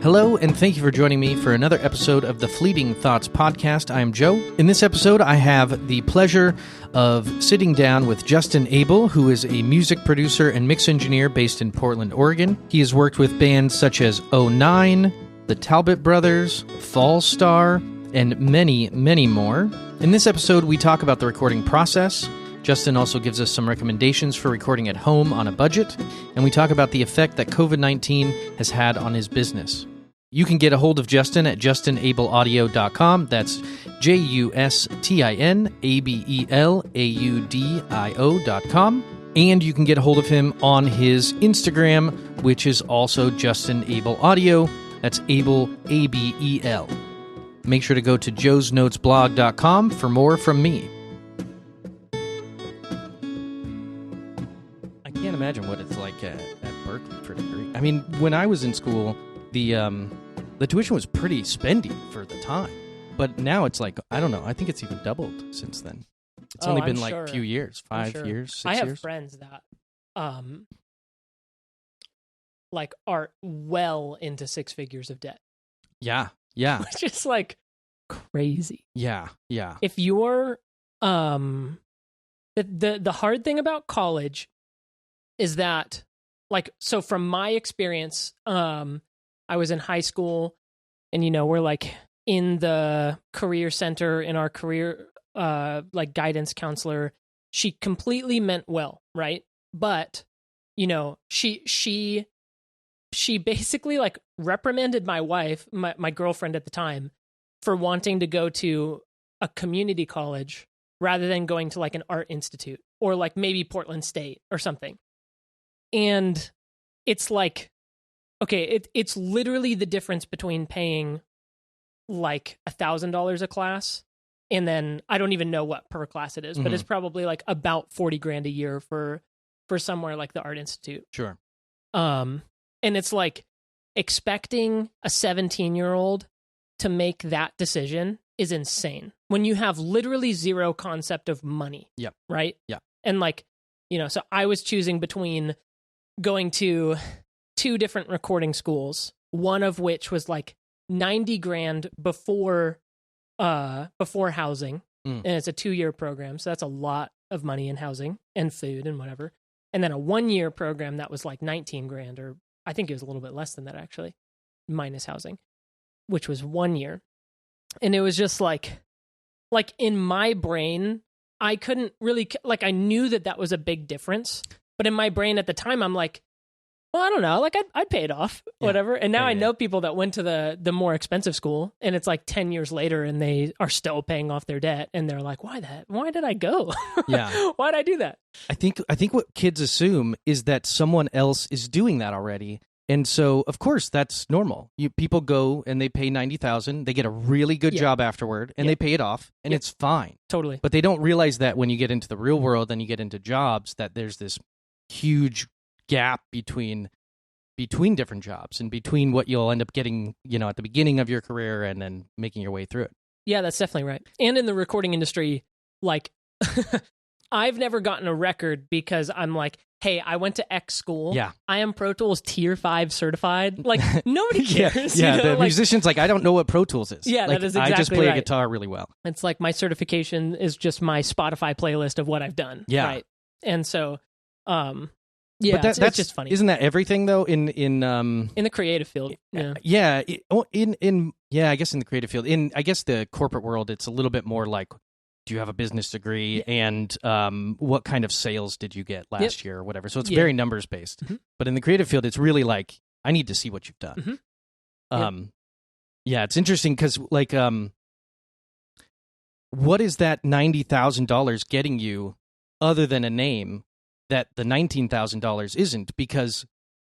Hello, and thank you for joining me for another episode of the Fleeting Thoughts podcast. I am Joe. In this episode, I have the pleasure of sitting down with Justin Abel, who is a music producer and mix engineer based in Portland, Oregon. He has worked with bands such as '09, the Talbot Brothers, Fall Star, and many, many more. In this episode, we talk about the recording process. Justin also gives us some recommendations for recording at home on a budget, and we talk about the effect that COVID-19 has had on his business. You can get a hold of Justin at justinabelaudio.com. That's JustinAbelaudio.com. And you can get a hold of him on his Instagram, which is also Justin Abel Audio. That's Abel, A-B-E-L. Make sure to go to joesnotesblog.com for more from me. I can't imagine what it's like at Berkeley for a degree. I mean, when I was in school, the tuition was pretty spendy for the time, but now it's like, I don't know, I think it's even doubled since then. It's only been like a few years, 5 years, 6 years. I have friends that like are well into six figures of debt. Yeah. Which is like crazy. Yeah. If you're the hard thing about college is that, like, so from my experience, I was in high school, and, you know, we're like in the career center, in our career, like guidance counselor. She completely meant well, right? But, you know, she basically like reprimanded my wife, my girlfriend at the time, for wanting to go to a community college rather than going to like an art institute or like maybe Portland State or something. And it's like, okay, it's literally the difference between paying like $1,000 a class, and then I don't even know what per class it is, but it's probably like about $40,000 a year for somewhere like the Art Institute. Sure. And it's like expecting a 17-year-old to make that decision is insane when you have literally zero concept of money. Yep. Right? Yeah. And like, you know, so I was choosing between going to 2 different recording schools, one of which was like $90,000 before housing, and it's a 2-year program, so that's a lot of money in housing and food and whatever. And then a 1-year program that was like $19,000, or I think it was a little bit less than that actually, minus housing, which was 1 year. And it was just like in my brain, I couldn't really, like, I knew that was a big difference, but in my brain at the time, I'm like, well, I don't know, like I'd pay it off, whatever. And now I know people that went to the more expensive school, and it's like 10 years later and they are still paying off their debt, and they're like, why did I go? Yeah. Why'd I do that? I think what kids assume is that someone else is doing that already. And so, of course, that's normal. People go and they pay $90,000, they get a really good job afterward, and they pay it off, and it's fine. Totally. But they don't realize that when you get into the real world and you get into jobs, that there's this huge gap between different jobs and between what you'll end up getting, you know, at the beginning of your career and then making your way through it. Yeah, that's definitely right. And in the recording industry, like, I've never gotten a record because I'm like, hey, I went to X school. Yeah. I am Pro Tools Tier 5 certified. Like, nobody cares. Yeah, you know? The musician's like, I don't know what Pro Tools is. Yeah, like, that is exactly I just play right. a guitar really well. It's like my certification is just my Spotify playlist of what I've done. Yeah. Right. And so, yeah, but it's just funny. Isn't that everything though? In the creative field, I guess in the creative field. In I guess the corporate world, it's a little bit more like, do you have a business degree, and what kind of sales did you get last year or whatever. So it's very numbers based. Mm-hmm. But in the creative field, it's really like, I need to see what you've done. Mm-hmm. It's interesting because like, what is that $90,000 getting you other than a name that the $19,000 isn't? Because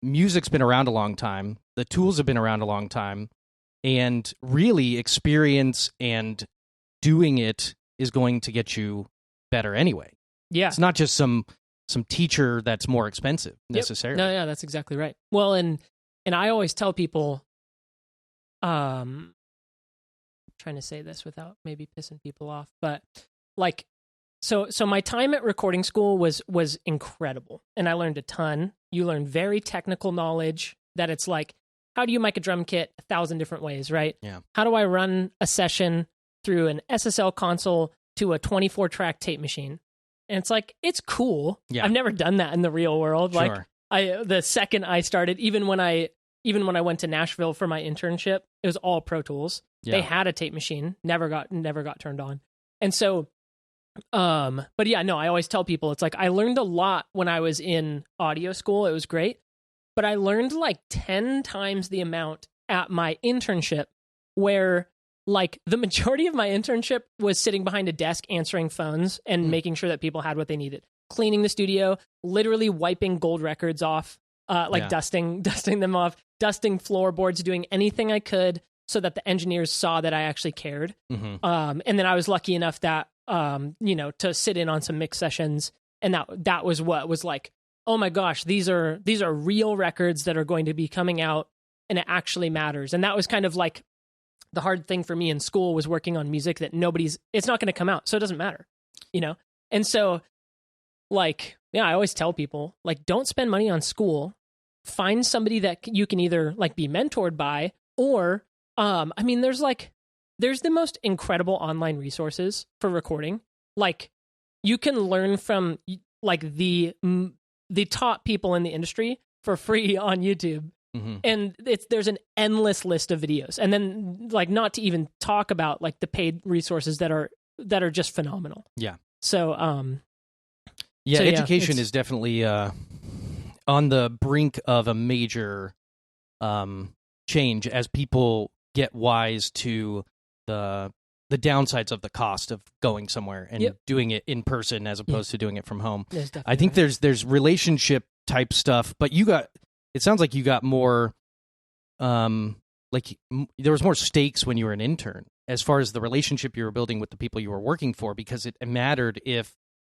music's been around a long time, the tools have been around a long time, and really experience and doing it is going to get you better anyway. Yeah. It's not just some teacher that's more expensive necessarily. No, yeah, that's exactly right. Well, and I always tell people, trying to say this without maybe pissing people off, but like, so my time at recording school was incredible, and I learned a ton. You learn very technical knowledge that it's like, how do you mic a drum kit 1,000 different ways, right? Yeah. How do I run a session through an SSL console to a 24-track tape machine? And it's like, it's cool. Yeah. I've never done that in the real world. Sure. Like the second I started, even when I went to Nashville for my internship, it was all Pro Tools. Yeah. They had a tape machine, never got turned on. And so, but yeah, no, I always tell people, it's like, I learned a lot when I was in audio school. It was great. But I learned like 10 times the amount at my internship, where like the majority of my internship was sitting behind a desk answering phones and making sure that people had what they needed. Cleaning the studio, literally wiping gold records off, dusting them off, dusting floorboards, doing anything I could so that the engineers saw that I actually cared. Mm-hmm. And then I was lucky enough that, to sit in on some mix sessions. And that was what was like, oh my gosh, these are real records that are going to be coming out, and it actually matters. And that was kind of like the hard thing for me in school, was working on music that it's not going to come out, so it doesn't matter, And so, like, yeah, I always tell people, like, don't spend money on school. Find somebody that you can either like be mentored by, or there's the most incredible online resources for recording. Like, you can learn from like the top people in the industry for free on YouTube. Mm-hmm. And there's an endless list of videos. And then, like, not to even talk about like the paid resources that are just phenomenal. Yeah. So, education is definitely on the brink of a major change as people get wise to the downsides of the cost of going somewhere and doing it in person as opposed to doing it from home. I think there's relationship type stuff, but it sounds like you got more, there was more stakes when you were an intern as far as the relationship you were building with the people you were working for, because it mattered if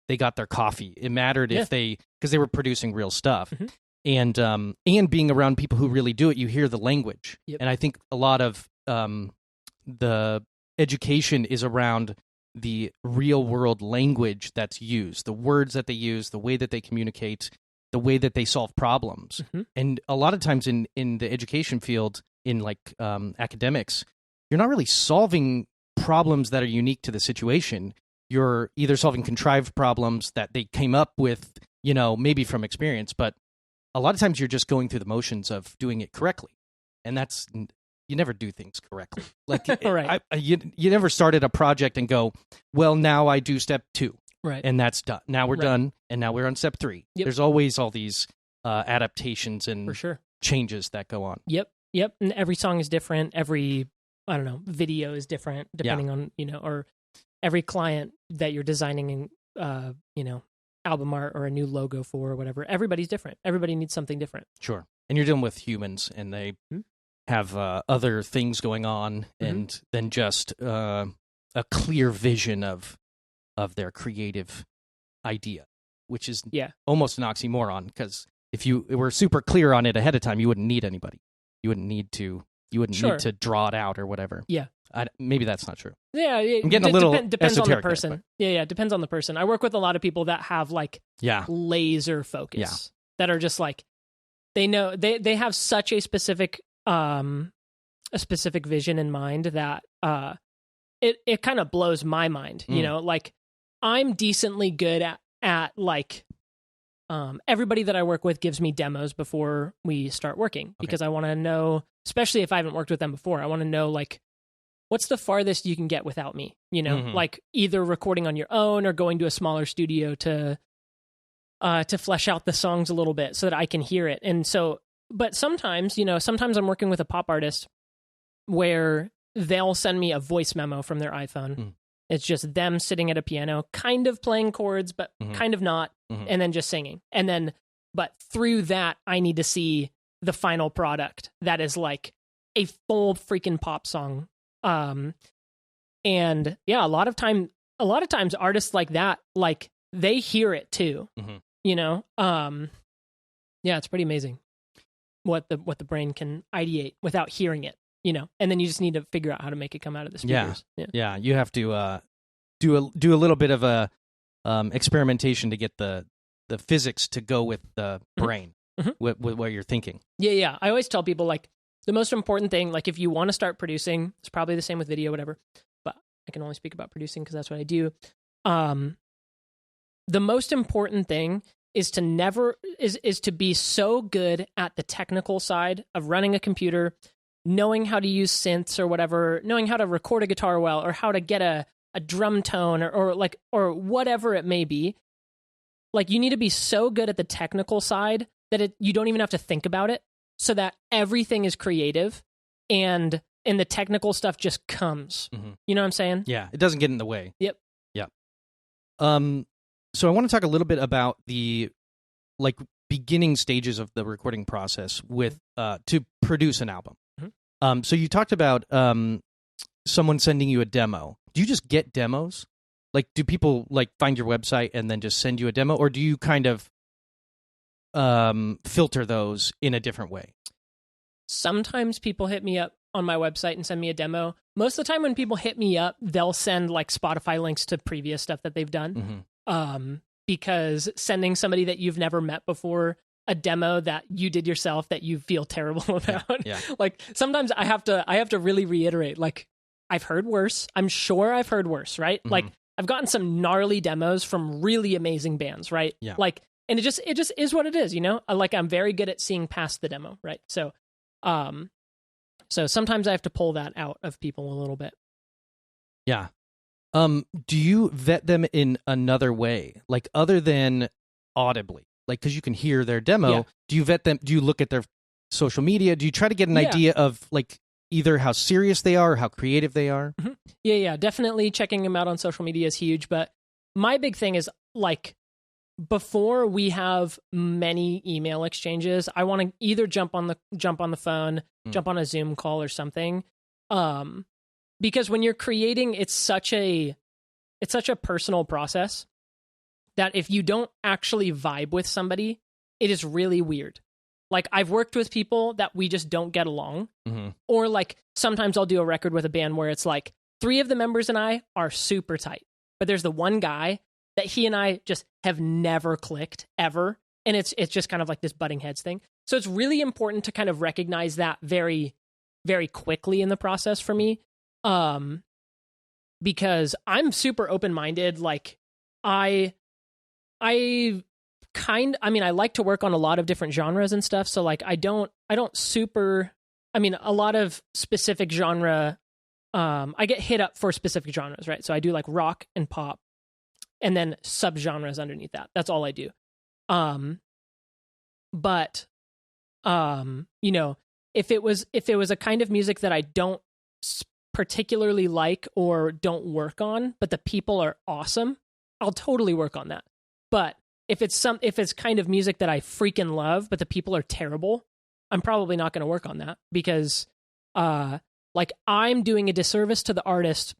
they got their coffee. It mattered because they were producing real stuff. Mm-hmm. And being around people who really do it, you hear the language. Yep. And I think a lot of the education is around the real world language that's used, the words that they use, the way that they communicate, the way that they solve problems. Mm-hmm. And a lot of times in the education field, in like academics, you're not really solving problems that are unique to the situation. You're either solving contrived problems that they came up with, maybe from experience, but a lot of times you're just going through the motions of doing it correctly. And you never do things correctly. Like, right. You never started a project and go, well, now I do step 2. Right. And that's done. Now we're done, and now we're on step 3. Yep. There's always all these adaptations and for sure changes that go on. Yep. And every song is different. Every, video is different depending on, or every client that you're designing, album art or a new logo for or whatever. Everybody's different. Everybody needs something different. Sure. And you're dealing with humans, and they have other things going on, and than just a clear vision of their creative idea, which is almost an oxymoron, because if you were super clear on it ahead of time, you wouldn't need anybody. You wouldn't need to need to draw it out or whatever. Yeah. Maybe that's not true. Yeah. I'm getting a little depends on the esoteric person. There, yeah. Depends on the person. I work with a lot of people that have like laser focus that are just like, they know they have such a specific vision in mind that it kind of blows my mind. Like, I'm decently good at like everybody that I work with gives me demos before we start working, because I want to know, especially if I haven't worked with them before, I want to know like, what's the farthest you can get without me, like either recording on your own or going to a smaller studio to flesh out the songs a little bit so that I can hear it. And so, but sometimes I'm working with a pop artist where they'll send me a voice memo from their iPhone. It's just them sitting at a piano, kind of playing chords, but kind of not, and then just singing. And then, but through that, I need to see the final product that is like a full freaking pop song. And yeah, a lot of times artists like that, like, they hear it too, yeah, it's pretty amazing what the brain can ideate without hearing it. And then you just need to figure out how to make it come out of the speakers. Yeah. You have to do a little bit of a experimentation to get the physics to go with the brain, with what you're thinking. Yeah. I always tell people, like, The most important thing, like if you want to start producing, it's probably the same with video, whatever, but I can only speak about producing because that's what I do. The most important thing is to be so good at the technical side of running a computer, knowing how to use synths or whatever, knowing how to record a guitar well, or how to get a drum tone or whatever it may be. Like you need to be so good at the technical side that you don't even have to think about it, so that everything is creative and the technical stuff just comes. Mm-hmm. You know what I'm saying? Yeah, it doesn't get in the way. Yep. Yeah. So I want to talk a little bit about the beginning stages of the recording process with to produce an album. Mm-hmm. So you talked about someone sending you a demo. Do you just get demos? Like, do people find your website and then just send you a demo, or do you kind of filter those in a different way? Sometimes people hit me up on my website and send me a demo. Most of the time when people hit me up, they'll send Spotify links to previous stuff that they've done. Mm-hmm. Because sending somebody that you've never met before a demo that you did yourself that you feel terrible about. Yeah. Sometimes I have to really reiterate, I've heard worse. I'm sure I've heard worse, right? Mm-hmm. I've gotten some gnarly demos from really amazing bands, right? Yeah. And it just is what it is, you know? I'm very good at seeing past the demo, right? So sometimes I have to pull that out of people a little bit. Yeah. Do you vet them in another way, other than audibly? Because you can hear their demo. Yeah. Do you vet them? Do you look at their social media? Do you try to get an idea of either how serious they are or how creative they are? Mm-hmm. Yeah, definitely checking them out on social media is huge. But my big thing is before we have many email exchanges, I want to either jump on the phone, jump on a Zoom call or something. Because when you're creating, it's such a personal process that if you don't actually vibe with somebody, it is really weird. I've worked with people that we just don't get along. Mm-hmm. Or sometimes I'll do a record with a band where it's 3 of the members and I are super tight, but there's the one guy that he and I just have never clicked ever. And it's just kind of this butting heads thing. So it's really important to kind of recognize that very, very quickly in the process for me. Because I'm super open-minded. I like to work on a lot of different genres and stuff. So I don't a lot of specific genre, I get hit up for specific genres, right? So I do rock and pop and then subgenres underneath that. That's all I do. But if it was a kind of music that I don't particularly like or don't work on, but the people are awesome, I'll totally work on that. But if it's kind of music that I freaking love, but the people are terrible, I'm probably not going to work on that because, I'm doing a disservice to the artist,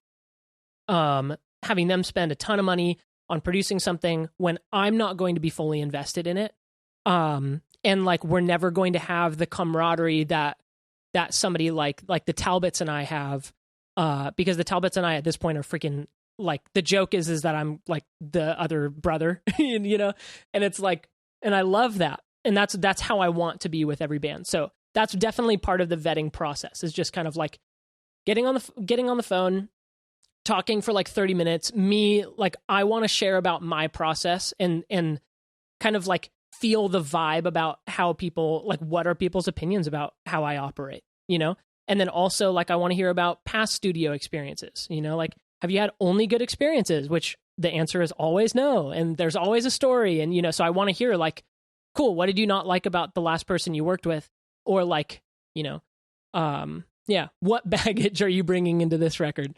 having them spend a ton of money on producing something when I'm not going to be fully invested in it. And we're never going to have the camaraderie that somebody like the Talbots and I have, because the Talbots and I at this point are freaking, the joke is that I'm the other brother, and it's and I love that. And that's how I want to be with every band. So that's definitely part of the vetting process, is just kind of getting on the phone, talking for 30 minutes. Me, I want to share about my process and kind of feel the vibe about how people, what are people's opinions about how I operate, And then also, I want to hear about past studio experiences, have you had only good experiences? Which the answer is always no. And there's always a story. And, so I want to hear cool, what did you not like about the last person you worked with? Or what baggage are you bringing into this record?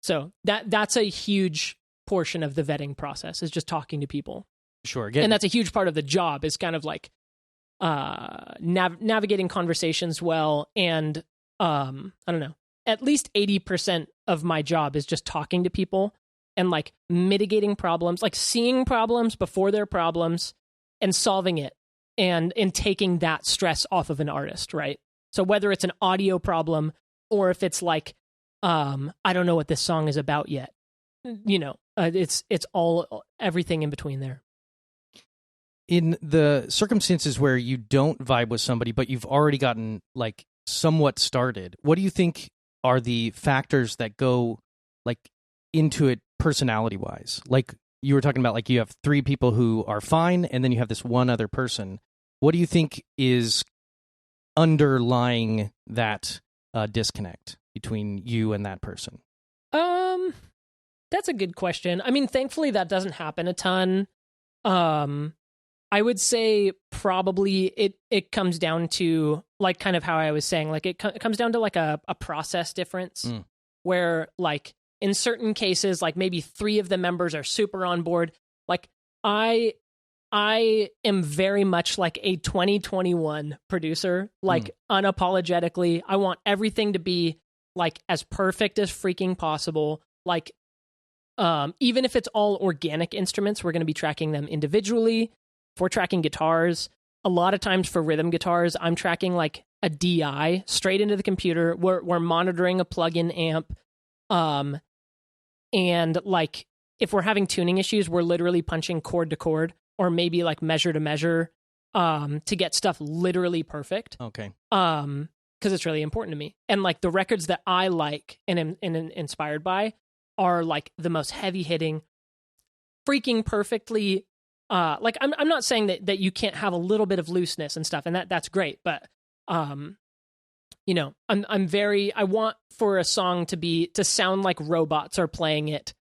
So that's a huge portion of the vetting process, is just talking to people. Sure. And that's a huge part of the job, is kind of navigating conversations well. And I don't know, at least 80% of my job is just talking to people and mitigating problems, seeing problems before they're problems and solving it and taking that stress off of an artist, right? So whether it's an audio problem or if it's I don't know what this song is about yet, it's all everything in between there. In the circumstances where you don't vibe with somebody, but you've already gotten somewhat started, what do you think are the factors that go like into it personality wise? Like you were talking about, like you have 3 people who are fine, and then you have this one other person. What do you think is underlying that disconnect between you and that person? That's a good question. I mean, thankfully that doesn't happen a ton. I would say probably it comes down to like kind of how I was saying, like it comes down to like a process difference where like in certain cases, like maybe 3 of the members are super on board. Like I am very much like a 2021 producer, like unapologetically. I want everything to be like as perfect as freaking possible. Like, even if it's all organic instruments, we're going to be tracking them individually. If we're tracking guitars, a lot of times for rhythm guitars, I'm tracking like a DI straight into the computer. We're monitoring a plug-in amp. And like, if we're having tuning issues, we're literally punching chord to chord or maybe like measure to measure, to get stuff literally perfect. Okay. Cause it's really important to me. And like the records that I like and am inspired by are like the most heavy hitting, freaking perfectly. Like I'm not saying that you can't have a little bit of looseness and stuff, and that's great. But, you know, I want for a song to sound like robots are playing it.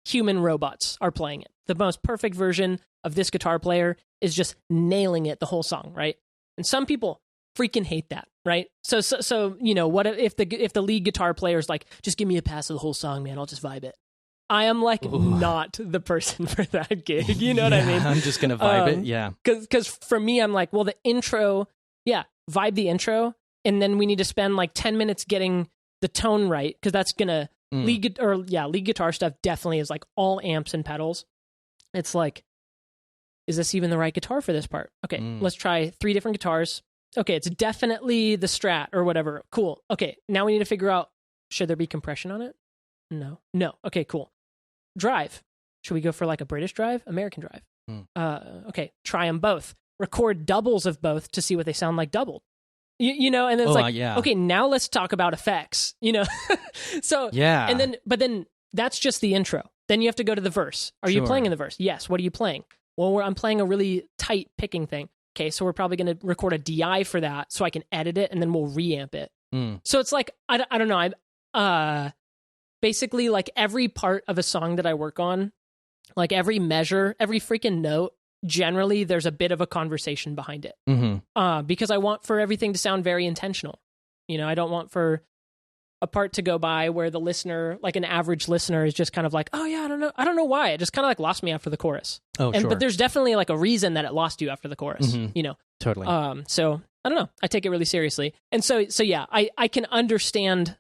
Human robots are playing it. The most perfect version of this guitar player is just nailing it the whole song, right? And some people freaking hate that, right? So you know, what if the lead guitar player is like, just give me a pass of the whole song, man, I'll just vibe it. I am like not the person for that gig. You know what I mean? I'm just gonna vibe it. Yeah. Because for me, I'm like, well, the intro, vibe the intro, and then we need to spend like 10 minutes getting the tone right, because that's gonna lead guitar stuff definitely is like all amps and pedals. It's like, is this even the right guitar for this part? Okay, let's try 3 different guitars. Okay, it's definitely the Strat or whatever. Cool. Okay, now we need to figure out, should there be compression on it? No. Okay, cool. Drive. Should we go for like a British drive? American drive? Okay, try them both. Record doubles of both to see what they sound like doubled. You know, and then it's okay, now let's talk about effects, you know? So, yeah. But then that's just the intro. Then you have to go to the verse. Are you playing in the verse? Yes. What are you playing? Well, I'm playing a really tight picking thing. Okay, so we're probably going to record a DI for that so I can edit it and then we'll reamp it. So it's like, I don't know. Basically like every part of a song that I work on, like every measure, every freaking note, generally there's a bit of a conversation behind it. Because I want for everything to sound very intentional. You know, I don't want for a part to go by where the listener, like an average listener, is just kind of like, oh yeah, I don't know why. It just kind of like lost me after the chorus. But there's definitely like a reason that it lost you after the chorus, you know? Totally. So I don't know. I take it really seriously. And so yeah, I can understand,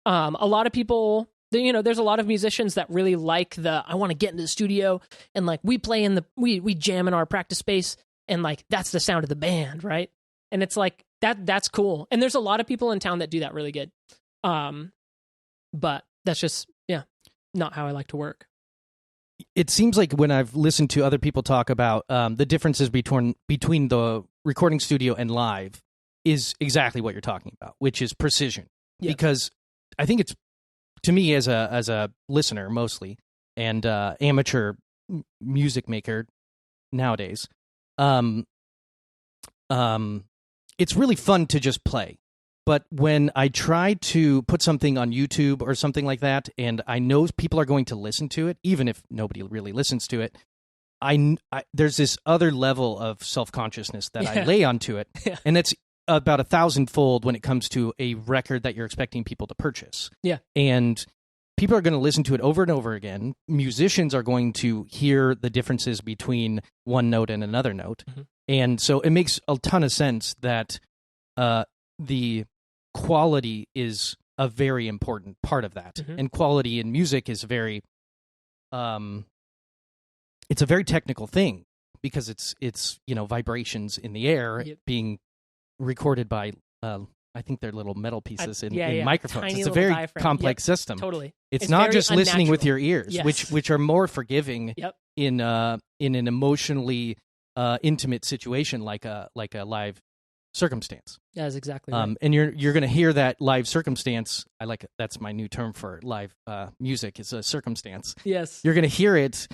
a lot of people, you know, there's a lot of musicians that really like I want to get into the studio and like we play we jam in our practice space and like that's the sound of the band, right? And it's like that's cool. And there's a lot of people in town that do that really good. But that's just not how I like to work. It seems like when I've listened to other people talk about the differences between the recording studio and live is exactly what you're talking about, which is precision. Yep. Because I think it's, to me as a listener mostly and amateur music maker nowadays, it's really fun to just play. But when I try to put something on YouTube or something like that, and I know people are going to listen to it, even if nobody really listens to it, there's this other level of self-consciousness that I lay onto it, and it's about 1,000-fold when it comes to a record that you're expecting people to purchase. Yeah. And people are going to listen to it over and over again. Musicians are going to hear the differences between one note and another note. And so it makes a ton of sense that the quality is a very important part of that. And quality in music is very it's a very technical thing because it's you know, vibrations in the air being recorded by I think they're little metal pieces in microphones. Tiny it's a very diaphragm. complex system. Totally. It's not just listening with your ears, which are more forgiving in an emotionally intimate situation like a live circumstance. That's exactly right. And you're going to hear that live circumstance. I like it. That's my new term for live music. Is a circumstance. Yes. You're going to hear it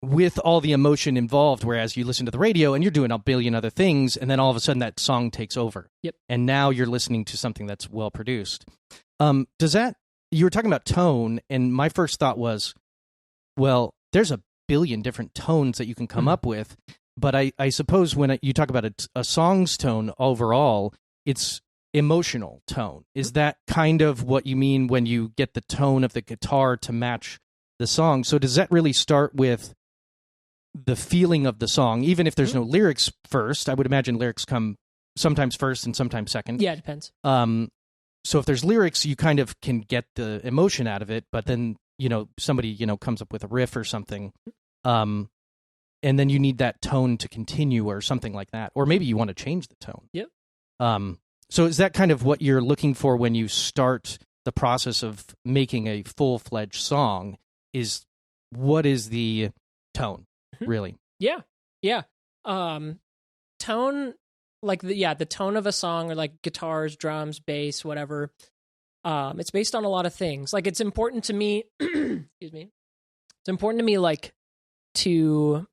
with all the emotion involved, whereas you listen to the radio and you're doing a billion other things, and then all of a sudden that song takes over. Yep. And now you're listening to something that's well produced. Does that? You were talking about tone, and my first thought was, well, there's a billion different tones that you can come up with. But I suppose when you talk about a song's tone overall, it's emotional tone. Is that kind of what you mean when you get the tone of the guitar to match the song? So does that really start with the feeling of the song, even if there's no lyrics first? I would imagine lyrics come sometimes first and sometimes second. Yeah, it depends. So if there's lyrics, you kind of can get the emotion out of it, but then, somebody, comes up with a riff or something, and then you need that tone to continue or something like that. Or maybe you want to change the tone. Yep. So is that kind of what you're looking for when you start the process of making a full-fledged song? What is the tone, really? Yeah. Yeah. Tone, like the tone of a song, or like guitars, drums, bass, whatever. It's based on a lot of things. Like, it's important to me, excuse me. It's important to me, like, to,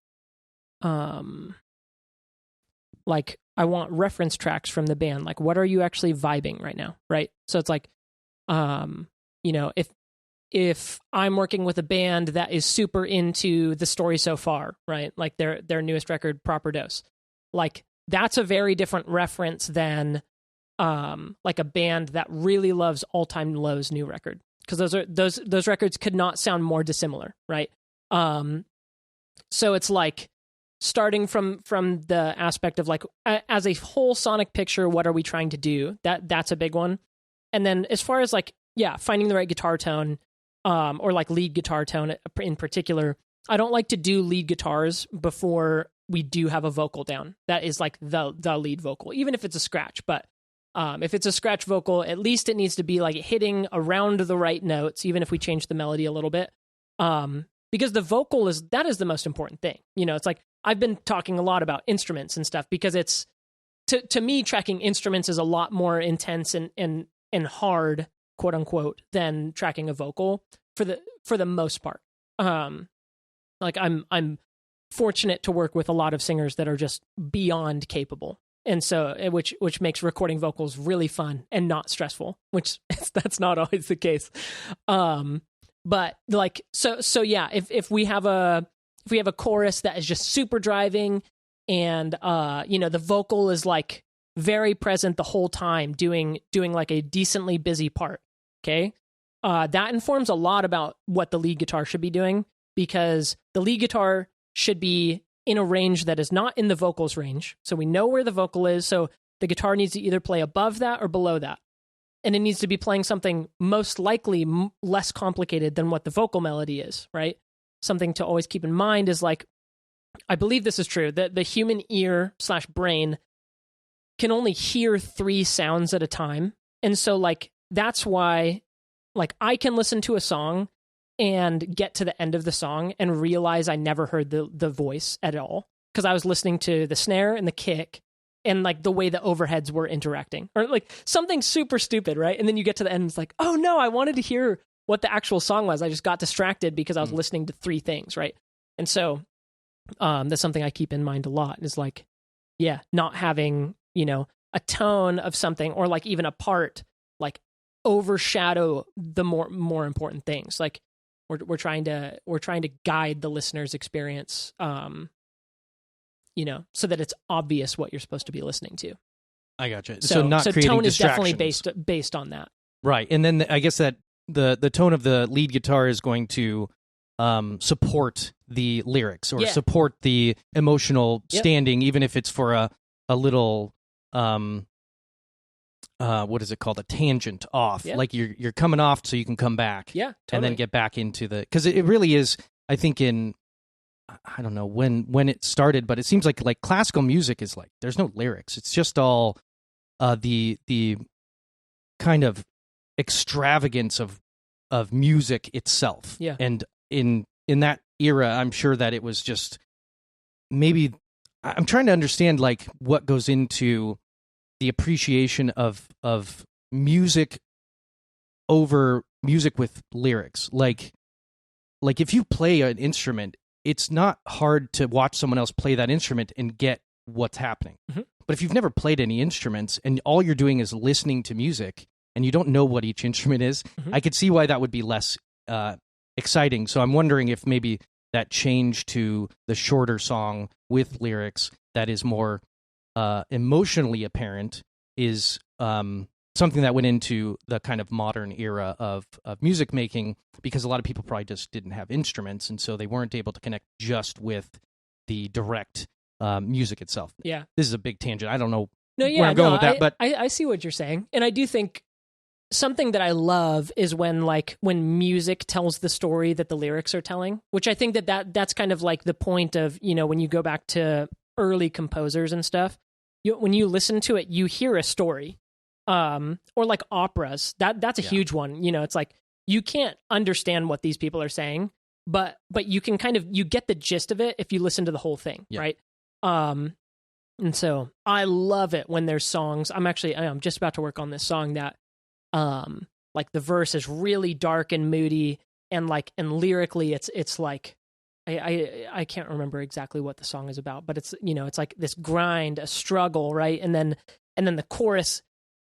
like, I want reference tracks from the band. Like, what are you actually vibing right now? Right. So it's like, if I'm working with a band that is super into The Story So Far, right? Like their newest record, Proper Dose, like, that's a very different reference than, like a band that really loves All Time Low's new record. Cause those records could not sound more dissimilar. Right. So it's like, starting from the aspect of, like, as a whole sonic picture, what are we trying to do? That's a big one. And then as far as, like, finding the right guitar tone, or like lead guitar tone in particular, I don't like to do lead guitars before we do have a vocal down. That is like the lead vocal, even if it's a scratch. But if it's a scratch vocal, at least it needs to be like hitting around the right notes, even if we change the melody a little bit. Because the vocal is the most important thing. It's like, I've been talking a lot about instruments and stuff because it's, to me, tracking instruments is a lot more intense and hard, quote unquote, than tracking a vocal for the most part. Like, I'm fortunate to work with a lot of singers that are just beyond capable. And so, which makes recording vocals really fun and not stressful, which that's not always the case. But like, so yeah, if we have a chorus that is just super driving, and the vocal is like very present the whole time, doing like a decently busy part. Okay. That informs a lot about what the lead guitar should be doing, because the lead guitar should be in a range that is not in the vocals range. So we know where the vocal is. So the guitar needs to either play above that or below that. And it needs to be playing something most likely less complicated than what the vocal melody is, right? Something to always keep in mind is, like, I believe this is true, that the human ear / brain can only hear 3 sounds at a time. And so, like, that's why, like, I can listen to a song and get to the end of the song and realize I never heard the voice at all, because I was listening to the snare and the kick and, like, the way the overheads were interacting, or like something super stupid, right? And then you get to the end, and it's like, oh no, I wanted to hear what the actual song was. I just got distracted because I was listening to 3 things, right? And so that's something I keep in mind a lot, is like, not having, a tone of something, or like even a part, like, overshadow the more important things. Like, we're trying to guide the listener's experience, so that it's obvious what you're supposed to be listening to. I gotcha. So not so creating tone is distractions. definitely based on that. Right. And then I guess that the tone of the lead guitar is going to support the lyrics, or support the emotional standing, even if it's for a little what is it called? A tangent off. Yep. Like you're coming off so you can come back. Yeah, totally. And then get back into because it really is, I think, I don't know when it started, but it seems like classical music is like, there's no lyrics. It's just all the kind of extravagance of music itself. Yeah. And in that era, I'm sure that it was just maybe I'm trying to understand like what goes into the appreciation of music over music with lyrics. Like if you play an instrument, it's not hard to watch someone else play that instrument and get what's happening. Mm-hmm. But if you've never played any instruments and all you're doing is listening to music and you don't know what each instrument is, Mm-hmm. I could see why that would be less exciting. So I'm wondering if maybe that change to the shorter song with lyrics that is more emotionally apparent is something that went into the kind of modern era of music making, because a lot of people probably just didn't have instruments, and so they weren't able to connect just with the direct music itself. Yeah. This is a big tangent. I don't know where I'm going with that, but I see what you're saying. And I do think something that I love is when music tells the story that the lyrics are telling, which I think that's kind of like the point of, when you go back to early composers and stuff, when you listen to it, you hear a story. Or like operas, that's a huge one. It's like you can't understand what these people are saying, but you can you get the gist of it if you listen to the whole thing, right? And so I love it when there's songs. I'm just about to work on this song that like the verse is really dark and moody, and lyrically it's like I can't remember exactly what the song is about, but it's it's like this grind, a struggle, right? And then the chorus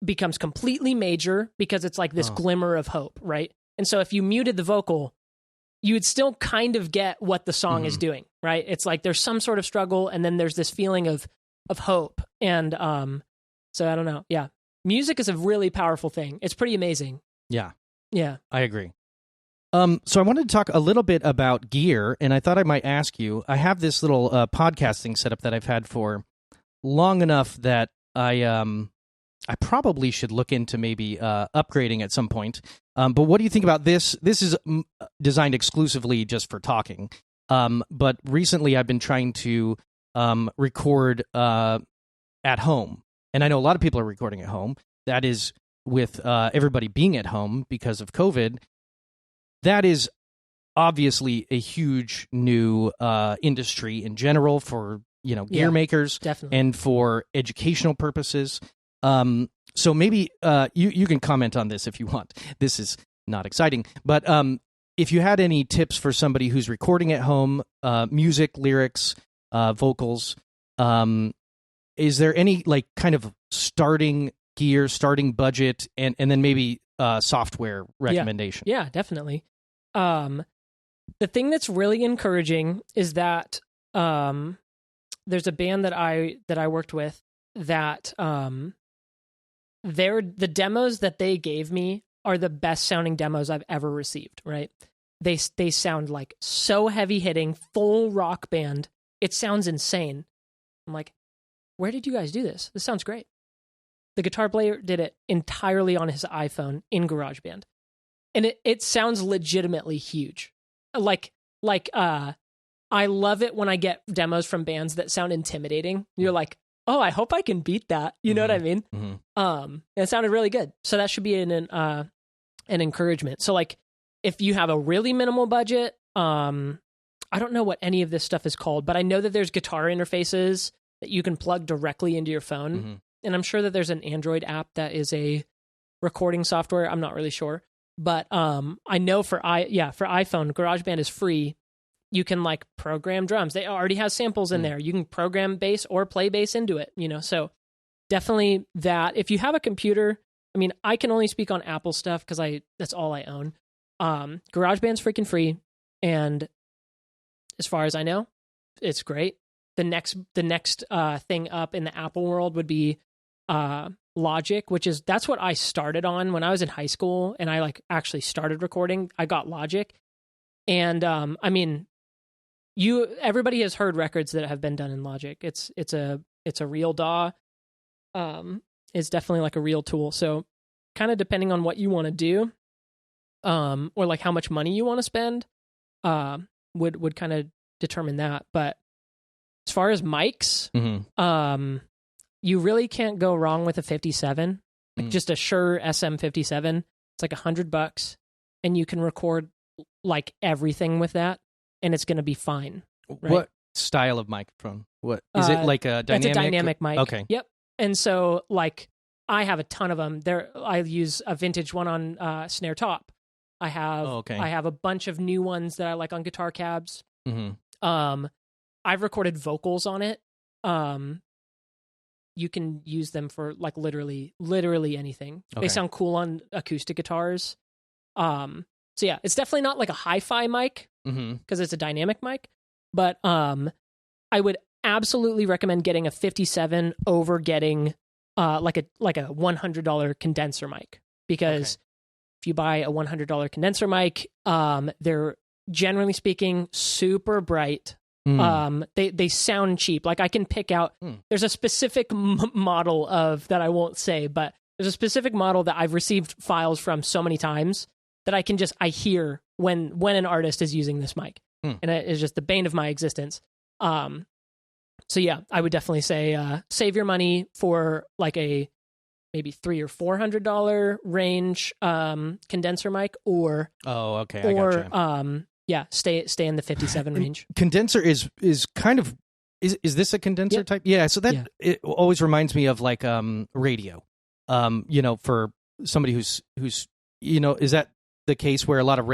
becomes completely major because it's like this glimmer of hope, right? And so if you muted the vocal, you would still kind of get what the song is doing, right? It's like there's some sort of struggle, and then there's this feeling of hope. And so I don't know. Yeah. Music is a really powerful thing. It's pretty amazing. Yeah. Yeah. I agree. So I wanted to talk a little bit about gear, and I thought I might ask you, I have this little podcasting setup that I've had for long enough that I probably should look into maybe upgrading at some point. But what do you think about this? This is designed exclusively just for talking. But recently I've been trying to record at home. And I know a lot of people are recording at home. That is with everybody being at home because of COVID. That is obviously a huge new industry in general for gear makers, definitely, and for educational purposes. So maybe you can comment on this if you want. This is not exciting, but if you had any tips for somebody who's recording at home, music, lyrics, vocals, is there any kind of starting gear, starting budget, and then maybe software recommendation? Yeah, definitely. The thing that's really encouraging is that there's a band that I worked with that the demos that they gave me are the best sounding demos I've ever received, right? They sound like so heavy hitting, full rock band. It sounds insane. I'm like, where did you guys do this? This sounds great. The guitar player did it entirely on his iPhone in GarageBand. And it sounds legitimately huge. I love it when I get demos from bands that sound intimidating. You're like, oh, I hope I can beat that. You know what I mean? Mm-hmm. It sounded really good. So that should be an encouragement. So if you have a really minimal budget, I don't know what any of this stuff is called, but I know that there's guitar interfaces that you can plug directly into your phone. Mm-hmm. And I'm sure that there's an Android app that is a recording software. I'm not really sure. But I know for iPhone, GarageBand is free. You can program drums. They already have samples in there. You can program bass or play bass into it, so definitely that. If you have a computer, I can only speak on Apple stuff because that's all I own. GarageBand's freaking free. And as far as I know, it's great. The next thing up in the Apple world would be Logic, that's what I started on when I was in high school, and I actually started recording. I got Logic, and everybody has heard records that have been done in Logic. It's a real DAW. It's definitely a real tool. So kind of depending on what you want to do, or how much money you want to spend, would kind of determine that. But as far as mics, mm-hmm. You really can't go wrong with a 57, just a Shure SM57. It's $100, and you can record everything with that, and it's going to be fine. Right? What style of microphone? What is it like a dynamic? It's a dynamic mic. Okay. Yep. And so like I have a ton of them. I use a vintage one on snare top. I have a bunch of new ones that I like on guitar cabs. Mm-hmm. I've recorded vocals on it. You can use them for like literally anything. Okay. They sound cool on acoustic guitars. So yeah, it's definitely not like a hi-fi mic because it's a dynamic mic, but I would absolutely recommend getting a 57 over getting like a $100 condenser mic, because if you buy a $100 condenser mic, they're generally speaking super bright. They sound cheap. Like I can pick out, there's a specific model of that I won't say, but there's a specific model that I've received files from so many times that I hear when an artist is using this mic, and it is just the bane of my existence. So yeah, I would definitely say save your money for like a maybe $300 or $400 range condenser mic, or I gotcha. Yeah, stay in the 57 range. Condenser is kind of is this a condenser type? Yeah, so that it always reminds me of like radio. For somebody who's is that the case where a lot of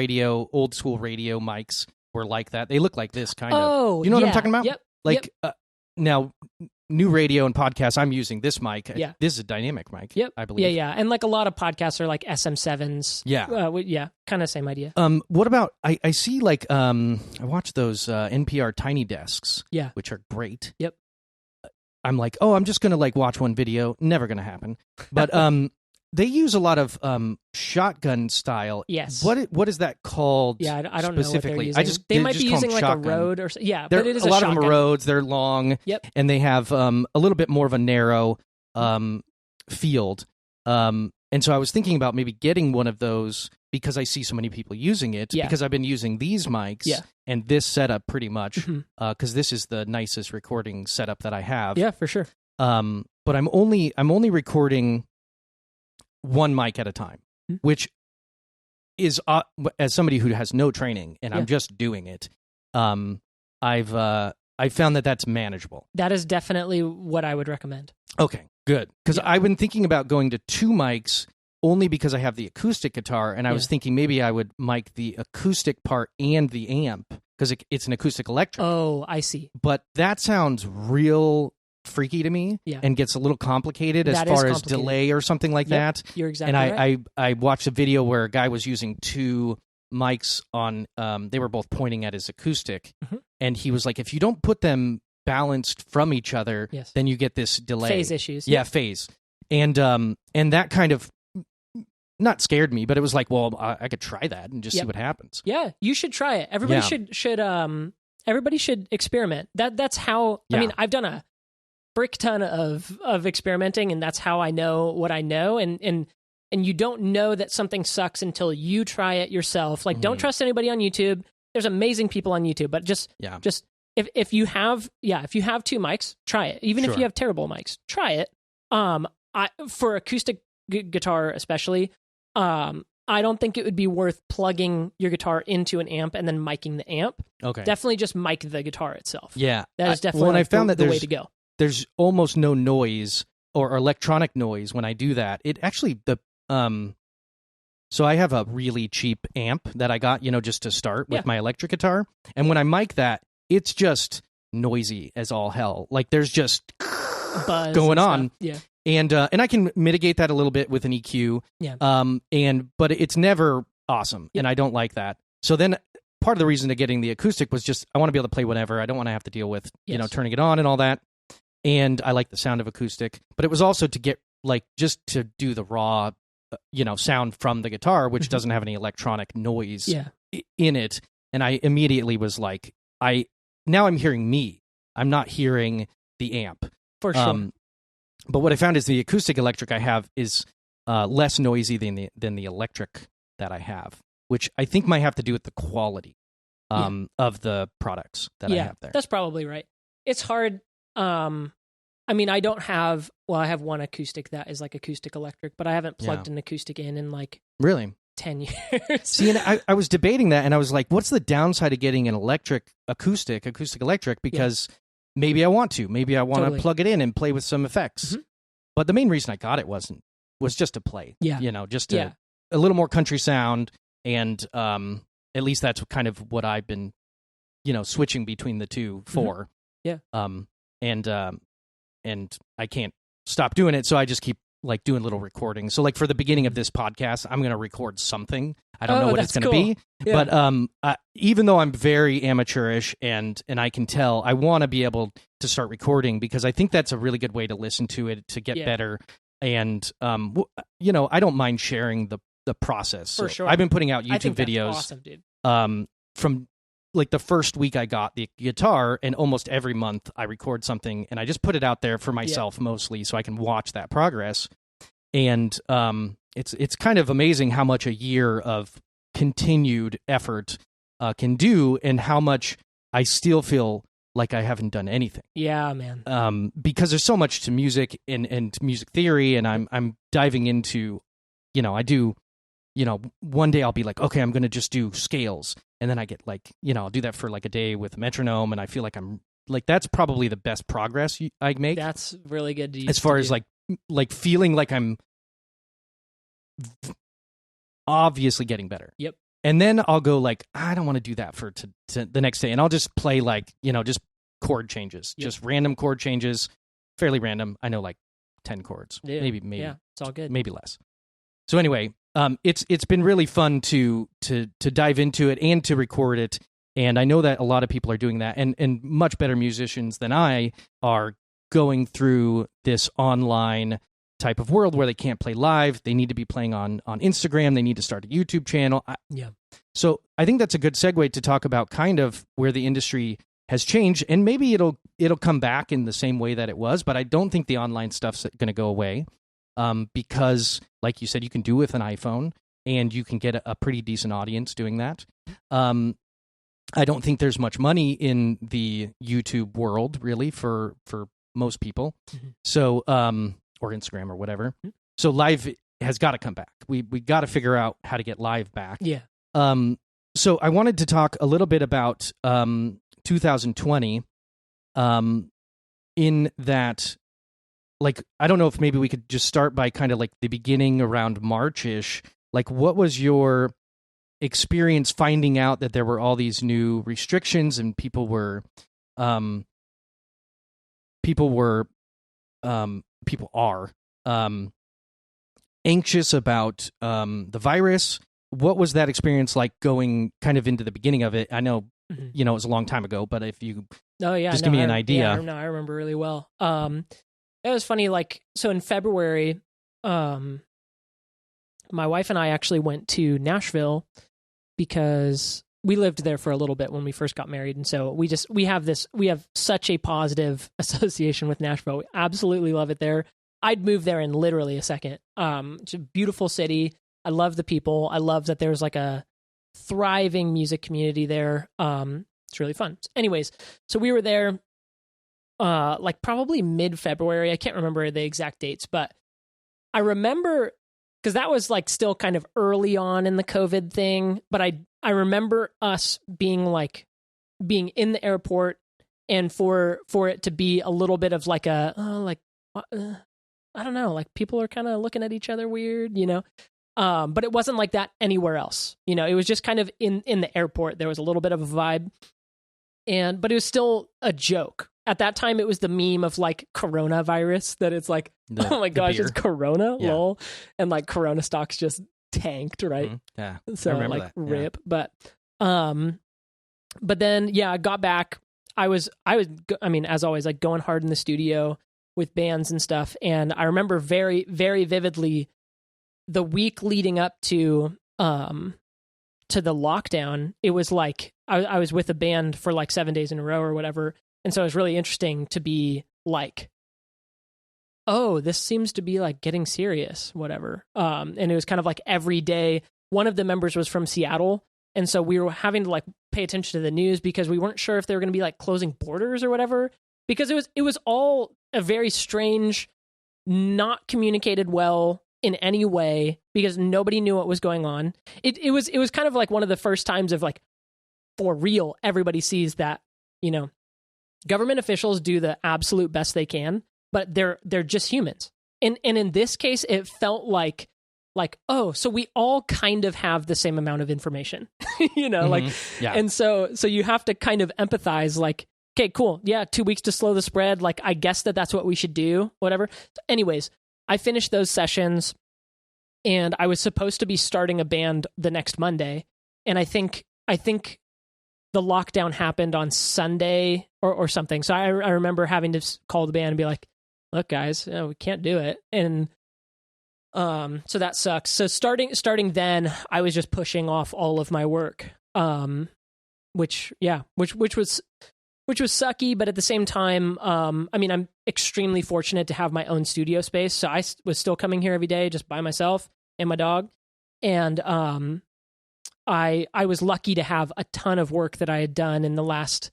old school radio mics were like that? They look like this kind of. Oh, you know what I'm talking about? Yep. Like now, new radio and podcasts, I'm using this mic. Yeah. This is a dynamic mic. Yep. I believe. Yeah. And like a lot of podcasts are like SM7s. Yeah. Kind of same idea. What about, I see like, I watch those NPR Tiny Desks. Yeah. Which are great. Yep. I'm like, I'm just going to like watch one video. Never going to happen. But they use a lot of shotgun style. Yes. What is that called? Yeah, I don't know what they're using. They might be using like shotgun. a Rode or but it is a lot shotgun. of them are Rhodes. They're long. Yep. And they have a little bit more of a narrow field. And so I was thinking about maybe getting one of those because I see so many people using it. Yeah. Because I've been using these mics and this setup pretty much. Because this is the nicest recording setup that I have. Yeah, for sure. But I'm only recording one mic at a time, which is as somebody who has no training and I'm just doing it. I've found that that's manageable. That is definitely what I would recommend. Okay, good. Because I've been thinking about going to two mics only because I have the acoustic guitar, and I was thinking maybe I would mic the acoustic part and the amp because it's an acoustic electric. Oh, I see. But that sounds real freaky to me and gets a little complicated as far as delay or something like that. You're exactly right. And I watched a video where a guy was using two mics on, they were both pointing at his acoustic, and he was like, if you don't put them balanced from each other, then you get this delay. Phase issues. Yeah, phase. And that kind of not scared me, but it was like, well, I could try that and just see what happens. Yeah, you should try it. Everybody should everybody should experiment. That's how, I mean, I've done a brick ton of experimenting, and that's how I know what I know, and you don't know that something sucks until you try it yourself. Like, don't trust anybody on YouTube. There's amazing people on YouTube, but just if you have two mics, try it. Even if you have terrible mics, try it. For acoustic guitar especially, I don't think it would be worth plugging your guitar into an amp and then miking the amp. Okay, definitely just mic the guitar itself. Yeah, that is definitely the way to go. There's almost no noise or electronic noise when I do that. It actually so I have a really cheap amp that I got, just to start with my electric guitar, and when I mic that, it's just noisy as all hell. Like there's just buzz going on. Yeah. And I can mitigate that a little bit with an EQ. Yeah. But it's never awesome, and I don't like that. So then part of the reason to getting the acoustic was just I want to be able to play whenever. I don't want to have to deal with turning it on and all that. And I like the sound of acoustic, but it was also to get just to do the raw, sound from the guitar, which doesn't have any electronic noise in it. And I immediately was like, now I'm hearing me. I'm not hearing the amp. For sure. But what I found is the acoustic electric I have is less noisy than the electric that I have, which I think might have to do with the quality of the products that I have there. That's probably right. It's hard. I mean, I have one acoustic that is like acoustic electric, but I haven't plugged an acoustic in like really 10 years. See, and I was debating that, and I was like, what's the downside of getting an acoustic electric? Because maybe I want to. Maybe I want Totally. to plug it in and play with some effects. Mhm. But the main reason I got it was just to play. Yeah. Just Yeah. a little more country sound, and at least that's kind of what I've been, switching between the two for. Yeah. And I can't stop doing it, so I just keep like doing little recordings. So like for the beginning of this podcast, I'm going to record something. I don't know what it's going to be, Yeah. but even though I'm very amateurish and I can tell, I want to be able to start recording because I think that's a really good way to listen to it to get better. And I don't mind sharing the process. For So sure. I've been putting out I YouTube think that's videos. awesome, dude. From like the first week I got the guitar, and almost every month I record something, and I just put it out there for myself mostly, so I can watch that progress. And it's kind of amazing how much a year of continued effort can do, and how much I still feel like I haven't done anything. Yeah, man. Because there's so much to music and music theory, and I'm diving into, I do. One day I'll be like, okay, I'm going to just do scales. And then I get like, I'll do that for like a day with metronome. And I feel like I'm like, that's probably the best progress I make. That's really good to as far as like feeling like I'm obviously getting better. Yep. And then I'll go like, I don't want to do that for to the next day. And I'll just play like, just chord changes, just random chord changes, fairly random. I know like 10 chords, maybe. Yeah, it's all good. Maybe less. So anyway, it's been really fun to dive into it and to record it, and I know that a lot of people are doing that, and much better musicians than I are going through this online type of world where they can't play live. They need to be playing on Instagram. They need to start a YouTube channel. So I think that's a good segue to talk about kind of where the industry has changed, and maybe it'll come back in the same way that it was, but I don't think the online stuff's going to go away. Because, like you said, you can do it with an iPhone, and you can get a pretty decent audience doing that. I don't think there's much money in the YouTube world, really, for most people. Mm-hmm. So, or Instagram or whatever. Mm-hmm. So live has got to come back. We got to figure out how to get live back. Yeah. So I wanted to talk a little bit about 2020. In that. Like, I don't know if maybe we could just start by kind of like the beginning around March-ish. Like, what was your experience finding out that there were all these new restrictions and people are anxious about the virus? What was that experience like going kind of into the beginning of it? I know, it was a long time ago, but if you just give me an idea. Yeah, I remember really well. It was funny, like, so in February, my wife and I actually went to Nashville because we lived there for a little bit when we first got married. And so we have such a positive association with Nashville. We absolutely love it there. I'd move there in literally a second. It's a beautiful city. I love the people. I love that there's like a thriving music community there. It's really fun. Anyways, so we were there. Like probably mid-February. I can't remember the exact dates, but I remember because that was like still kind of early on in the COVID thing. But I remember us being in the airport, and for it to be a little bit of like I don't know, like people are kind of looking at each other weird, But it wasn't like that anywhere else. It was just kind of in the airport. There was a little bit of a vibe, but it was still a joke. At that time, it was the meme of like coronavirus, that it's like, oh my gosh, it's Corona, lol. And like Corona stocks just tanked, right? Mm-hmm. Yeah. So I remember like that. rip. But then, I got back. I mean, as always, like going hard in the studio with bands and stuff. And I remember very, very vividly the week leading up to the lockdown. It was like, I was with a band for like 7 days in a row or whatever. And so it was really interesting to be like, oh, this seems to be like getting serious, whatever. And it was kind of like every day. One of the members was from Seattle. And so we were having to like pay attention to the news because we weren't sure if they were going to be like closing borders or whatever, because it was all a very strange, not communicated well in any way, because nobody knew what was going on. It was kind of like one of the first times of like, for real, everybody sees that, government officials do the absolute best they can, but they're just humans. And in this case, it felt like, oh, so we all kind of have the same amount of information, And so you have to kind of empathize, like, okay, cool. Yeah. 2 weeks to slow the spread. Like, I guess that's what we should do, whatever. Anyways, I finished those sessions and I was supposed to be starting a band the next Monday. And I think the lockdown happened on Sunday or something. So I remember having to call the band and be like, look, guys, we can't do it. And so that sucks. So starting then, I was just pushing off all of my work, which was sucky. But at the same time, I'm extremely fortunate to have my own studio space. So I was still coming here every day just by myself and my dog. And I was lucky to have a ton of work that I had done in the last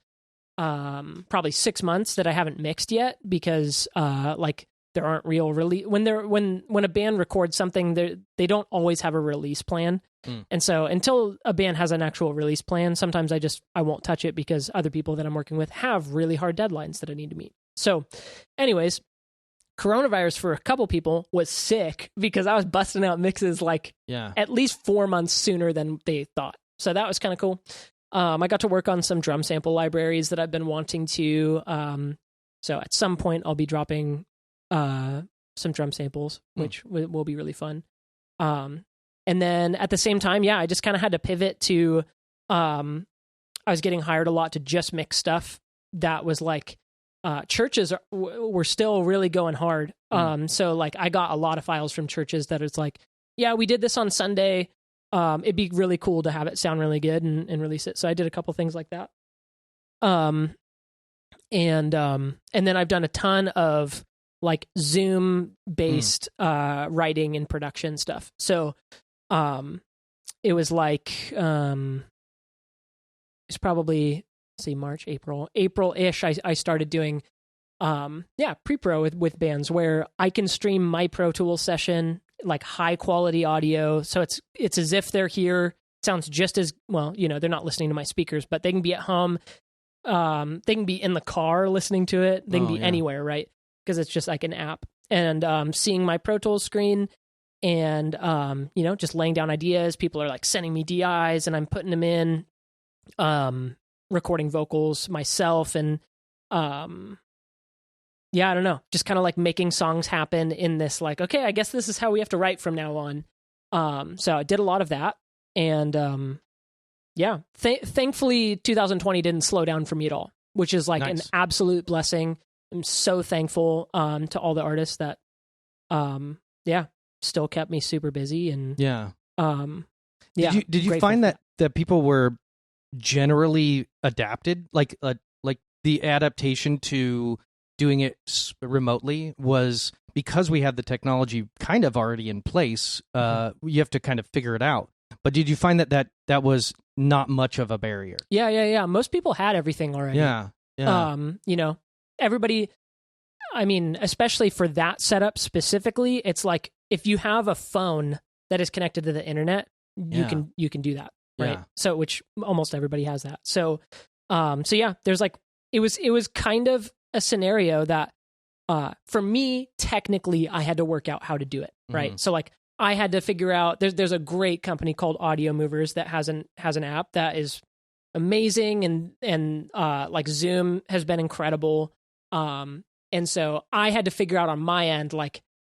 probably 6 months that I haven't mixed yet, because there aren't real release when a band records something, they don't always have a release plan. And so until a band has an actual release plan, sometimes I won't touch it because other people that I'm working with have really hard deadlines that I need to meet. So anyways, coronavirus for a couple people was sick because I was busting out mixes at least 4 months sooner than they thought. So that was kind of cool. I got to work on some drum sample libraries that I've been wanting to. So at some point I'll be dropping some drum samples, which will be really fun. And then at the same time, I just kind of had to pivot to, I was getting hired a lot to just mix stuff that was like, churches were still really going hard. So I got a lot of files from churches that it's like, yeah, we did this on Sunday. It'd be really cool to have it sound really good and release it. So I did a couple things like that. And then I've done a ton of Zoom based writing and production stuff. So it was it's probably March, April-ish. I started doing pre-pro with bands where I can stream my Pro Tools session, high quality audio. So it's as if they're here. It sounds just as well, they're not listening to my speakers, but they can be at home. They can be in the car listening to it. They can be anywhere, right? Because it's just like an app. And seeing my Pro Tools screen and just laying down ideas. People are sending me DIs and I'm putting them in, recording vocals myself, and I don't know, just kind of making songs happen in this okay, I guess this is how we have to write from now on. So I did a lot of that, and thankfully 2020 didn't slow down for me at all, which is nice. An absolute blessing. I'm so thankful to all the artists that still kept me super busy. And did you find that people were generally adapted, like the adaptation to doing it remotely was because we had the technology kind of already in place. You have to kind of figure it out. But did you find that was not much of a barrier? Yeah. Most people had everything already. Yeah. Everybody, especially for that setup specifically, it's if you have a phone that is connected to the internet, you can do that. Right. Yeah. So, which almost everybody has that. So, there's it was kind of a scenario that, for me, technically I had to work out how to do it. Right. Mm-hmm. So I had to figure out, there's a great company called Audio Movers that has an app that is amazing. And Zoom has been incredible. And so I had to figure out on my end,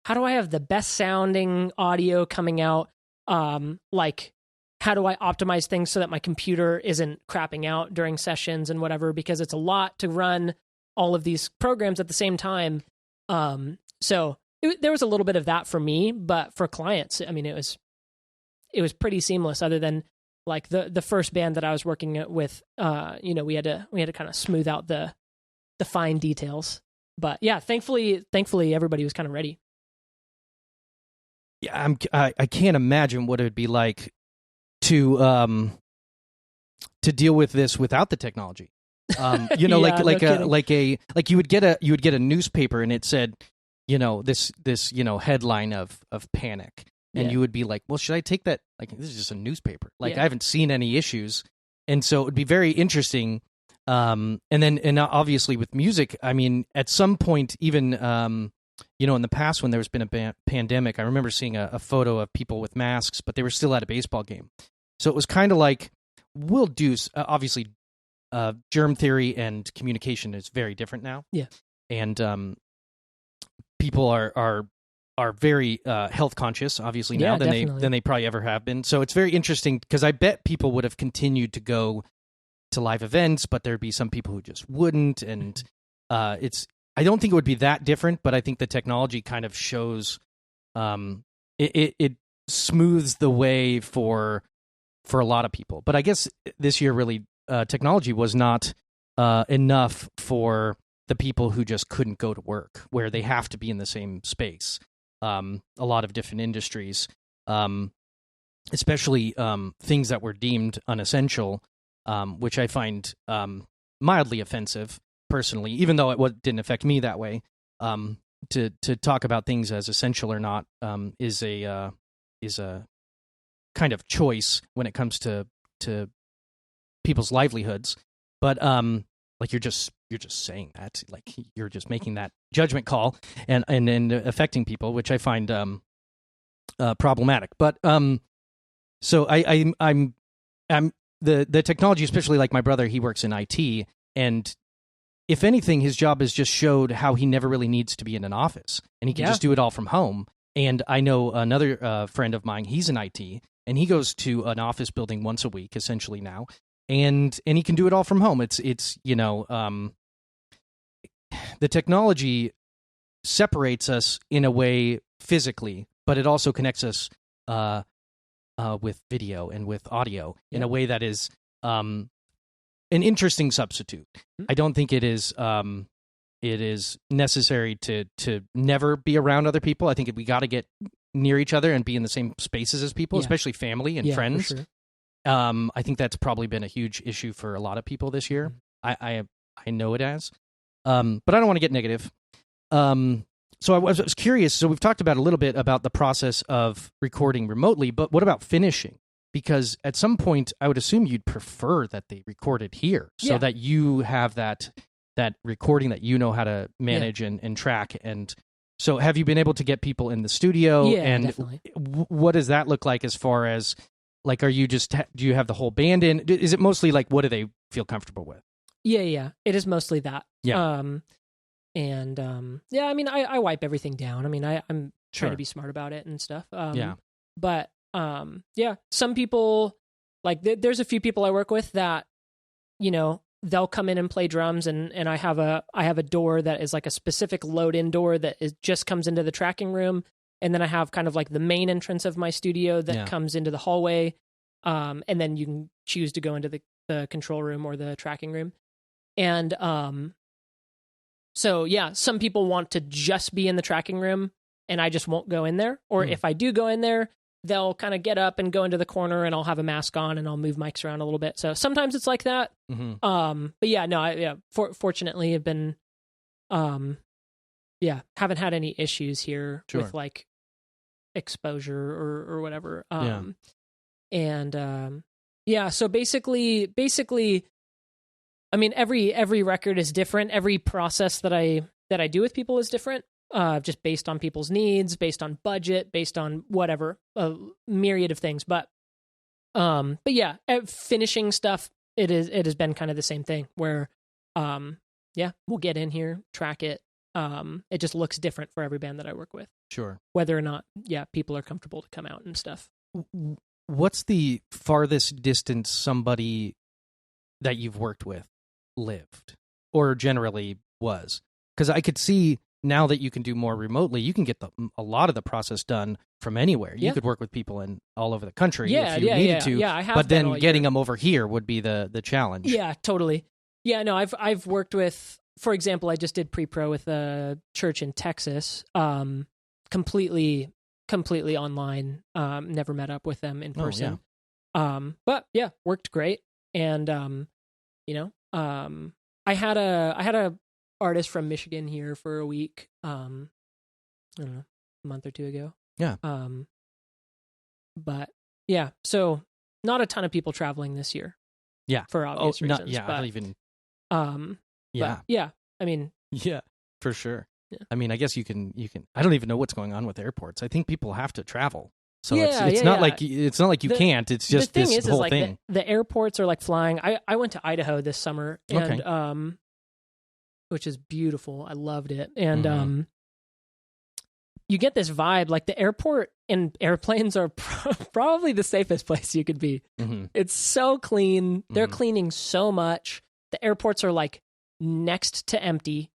how do I have the best sounding audio coming out? How do I optimize things so that my computer isn't crapping out during sessions and whatever, because it's a lot to run all of these programs at the same time. So there was a little bit of that for me, but for clients, it was pretty seamless, other than the first band that I was working with, we had to kind of smooth out the fine details. But yeah, thankfully everybody was kind of ready. Yeah, I can't imagine what it would be like to deal with this without the technology. You would get a newspaper and it said, this headline of panic, and you would be like, well, should I take that? This is just a newspaper. I haven't seen any issues, and so it would be very interesting And obviously with music, I mean, at some point, even in the past when there's been a pandemic, I remember seeing a photo of people with masks, but they were still at a baseball game. So it was kind of like, we'll do obviously. Germ theory and communication is very different now. Yeah, and people are very health conscious, obviously now than they probably ever have been. So it's very interesting because I bet people would have continued to go to live events, but there'd be some people who just wouldn't. And I don't think it would be that different, but I think the technology kind of shows it smooths the way for a lot of people. But I guess this year really. Technology was not enough for the people who just couldn't go to work, where they have to be in the same space. A lot of different industries, especially things that were deemed unessential, which I find mildly offensive personally, even though it didn't affect me that way. To talk about things as essential or not is a kind of choice when it comes to people's livelihoods, but like you're just saying that, like you're just making that judgment call and affecting people, which I find problematic. But so I'm the technology, especially like my brother, he works in IT, and if anything, his job has just showed how he never really needs to be in an office, and he can just do it all from home. And I know another friend of mine, he's in IT, and he goes to an office building once a week, essentially now. And he can do it all from home. It's the technology separates us in a way physically, but it also connects us with video and with audio in a way that is an interesting substitute. I don't think it is necessary to never be around other people. I think we got to get near each other and be in the same spaces as people, especially family and friends. For sure. I think that's probably been a huge issue for a lot of people this year. I know it has, but I don't want to get negative. So I was curious. So we've talked about a little bit about the process of recording remotely, but what about finishing? Because at some point, I would assume you'd prefer that they recorded here, so that you have that recording that you know how to manage and track. And so, have you been able to get people in the studio? Yeah, and definitely. What does that look like as far as? Like, are you do you have the whole band in? Is it mostly like, what do they feel comfortable with? Yeah. It is mostly that. Yeah. I mean, I wipe everything down. I mean, I'm trying to be smart about it and stuff. But, some people, like, there's a few people I work with that, they'll come in and play drums, and I have a door that is like a specific load-in door that just comes into the tracking room. And then I have kind of like the main entrance of my studio that comes into the hallway. And then you can choose to go into the control room or the tracking room. And some people want to just be in the tracking room and I just won't go in there. Or if I do go in there, they'll kind of get up and go into the corner and I'll have a mask on and I'll move mics around a little bit. So sometimes it's like that. But fortunately I've been, haven't had any issues here with like exposure or whatever. So basically, I mean, every record is different. Every process that I do with people is different, just based on people's needs, based on budget, based on whatever, a myriad of things. But finishing stuff, it has been kind of the same thing where, we'll get in here, track it. It just looks different for every band that I work with. Sure. Whether or not, people are comfortable to come out and stuff. What's the farthest distance somebody that you've worked with lived or generally was? Because I could see now that you can do more remotely, you can get a lot of the process done from anywhere. You could work with people in all over the country if you needed to. Yeah, I have. But then getting them over here would be the challenge. Yeah, totally. Yeah, no, I've worked with, for example, I just did pre-pro with a church in Texas, completely online. Never met up with them in person. But yeah, worked great. And I had a artist from Michigan here for a week. I don't know, a month or two ago. Yeah. But yeah, so not a ton of people traveling this year. Yeah. For obvious reasons. I don't even But yeah, I mean, yeah, for sure. Yeah. I mean, I guess you can. I don't even know what's going on with airports. I think people have to travel, so Yeah, it's yeah, not yeah. like you can't. It's just the thing this is whole like thing. the airports are like flying. I went to Idaho this summer, and which is beautiful. I loved it, and you get this vibe like the airport and airplanes are probably the safest place you could be. Mm-hmm. It's so clean. They're cleaning so much. The airports are like next to empty.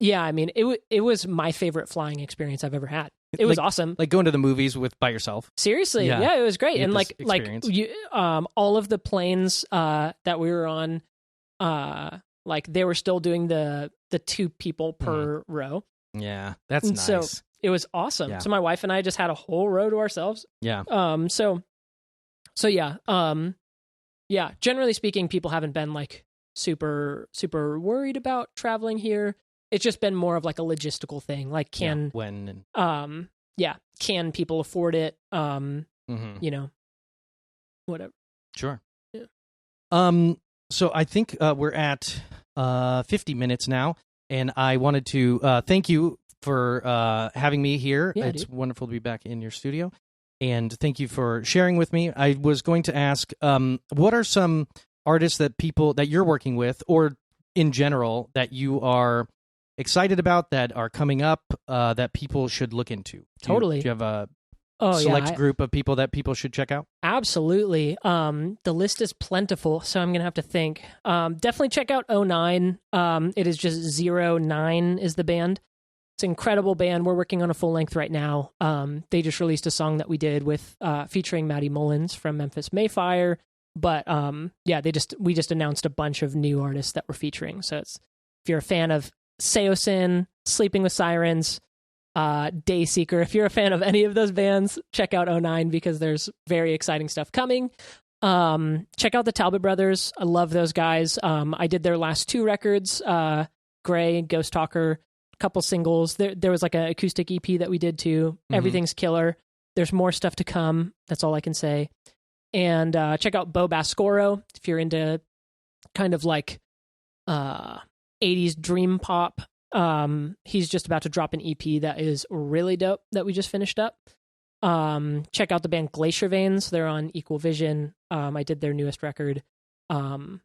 Yeah, I mean, it was my favorite flying experience I've ever had. It was awesome. Like going to the movies by yourself. Seriously, yeah, it was great. And like experience. all of the planes that we were on, like they were still doing the 2 people per row. Yeah, that's and nice. So it was awesome. Yeah. So my wife and I just had a whole row to ourselves. Yeah. So yeah. Yeah. Generally speaking, people haven't been like super worried about traveling here. It's just been more of like a logistical thing. Like can people afford it? You know, whatever. Sure. Yeah. So I think we're at 50 minutes now, and I wanted to thank you for having me here. Yeah, it's dude. wonderful to be back in your studio, and thank you for sharing with me. I was going to ask, what are some artists that you're working with, or in general, that you are excited about, that are coming up, that people should look into? Totally. Do you have a select group of people that people should check out? Absolutely. The list is plentiful, so I'm going to have to think. Definitely check out 09. It is just 09 is the band. It's an incredible band. We're working on a full length right now. They just released a song that we did with featuring Maddie Mullins from Memphis Mayfire. But we just announced a bunch of new artists that we're featuring. So if you're a fan of Seosin, Sleeping with Sirens, Dayseeker, if you're a fan of any of those bands, check out 09 because there's very exciting stuff coming. Check out the Talbot Brothers. I love those guys. I did their last 2 records, Gray and Ghost Talker, a couple singles. There was like an acoustic EP that we did too. Everything's killer. There's more stuff to come. That's all I can say. And check out Bo Bascoro if you're into kind of like 80s dream pop. He's just about to drop an EP that is really dope that we just finished up. Check out the band Glacier Veins. They're on Equal Vision. I did their newest record. And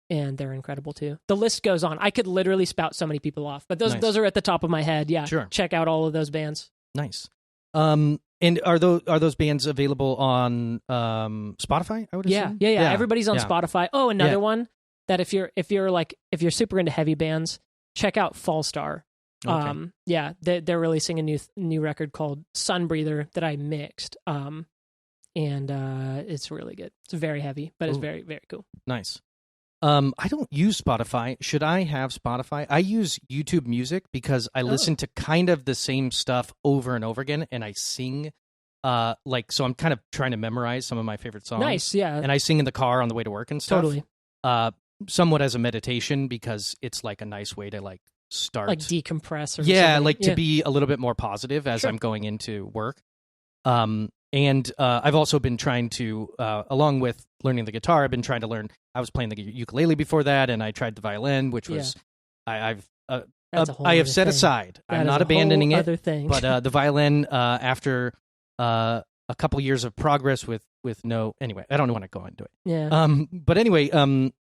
they're incredible too. The list goes on. I could literally spout so many people off, but those are at the top of my head. Yeah. Sure. Check out all of those bands. Nice. And are those bands available on Spotify? I would assume. Yeah. Everybody's on Spotify. Oh, another one that if you're super into heavy bands, check out Fallstar. Okay. They're releasing a new record called Sunbreather that I mixed. And it's really good. It's very heavy, but it's very, very cool. Nice. I don't use Spotify. Should I have Spotify? I use YouTube Music because I listen to kind of the same stuff over and over again, and I sing. So I'm kind of trying to memorize some of my favorite songs. Nice, yeah. And I sing in the car on the way to work and stuff. Totally. Somewhat as a meditation because it's like a nice way to like start, like decompress or something. To be a little bit more positive as I'm going into work. And I've also been trying to, along with learning the guitar, I've been trying to learn. I was playing the ukulele before that, and I tried the violin, which was I have set aside. I'm not abandoning it. Other thing. But the violin, after a couple years of progress with no, anyway, I don't want to go into it. Yeah. But anyway,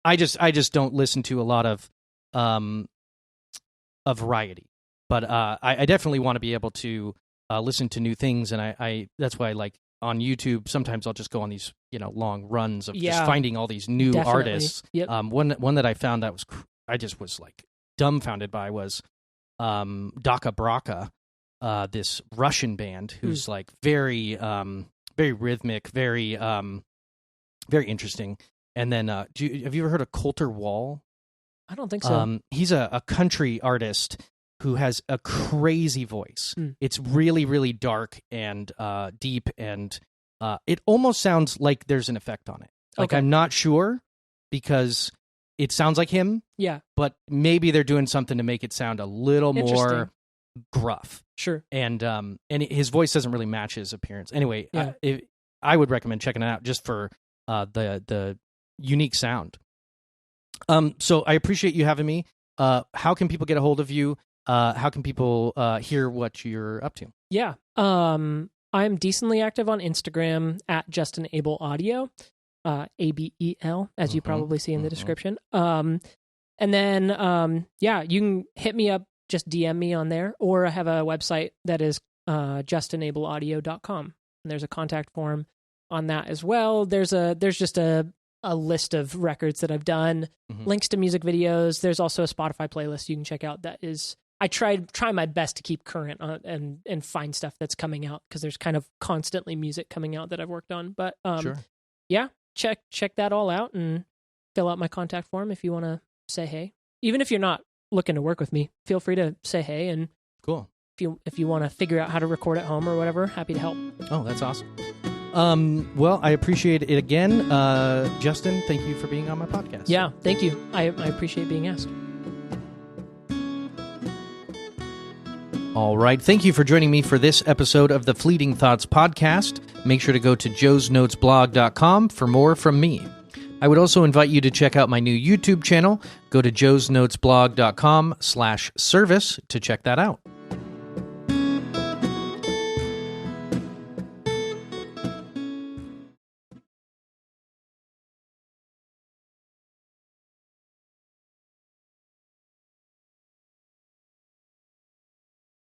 I just don't listen to a lot of a variety. But I definitely want to be able to listen to new things, and I that's why, like, on YouTube, sometimes I'll just go on these long runs of just finding all these new artists. Yep. One that I found that I just was like dumbfounded by was Daka Braka, this Russian band who's like very very rhythmic, very very interesting. And then have you ever heard of Coulter Wall? I don't think so. He's a country artist who has a crazy voice. It's really, really dark and deep, and it almost sounds like there's an effect on it. Like, I'm not sure because it sounds like him. Yeah. But maybe they're doing something to make it sound a little more gruff. Sure. And his voice doesn't really match his appearance. Anyway, I would recommend checking it out just for the unique sound. So I appreciate you having me. How can people get a hold of you? How can people hear what you're up to? Yeah. I'm decently active on Instagram at Justin Abel Audio, ABEL, as you probably see in the description. And then, you can hit me up, just DM me on there, or I have a website that is justinableaudio.com. And there's a contact form on that as well. There's just a list of records that I've done, links to music videos. There's also a Spotify playlist you can check out that is, I try my best to keep current and find stuff that's coming out, because there's kind of constantly music coming out that I've worked on. But Sure. Yeah, check that all out and fill out my contact form if you want to say hey. Even if you're not looking to work with me, feel free to say hey. And cool. If you want to figure out how to record at home or whatever, happy to help. Oh, that's awesome. Well, I appreciate it again. Justin, thank you for being on my podcast. Yeah, thank you. I appreciate being asked. All right. Thank you for joining me for this episode of the Fleeting Thoughts podcast. Make sure to go to joesnotesblog.com for more from me. I would also invite you to check out my new YouTube channel. Go to joesnotesblog.com/service to check that out.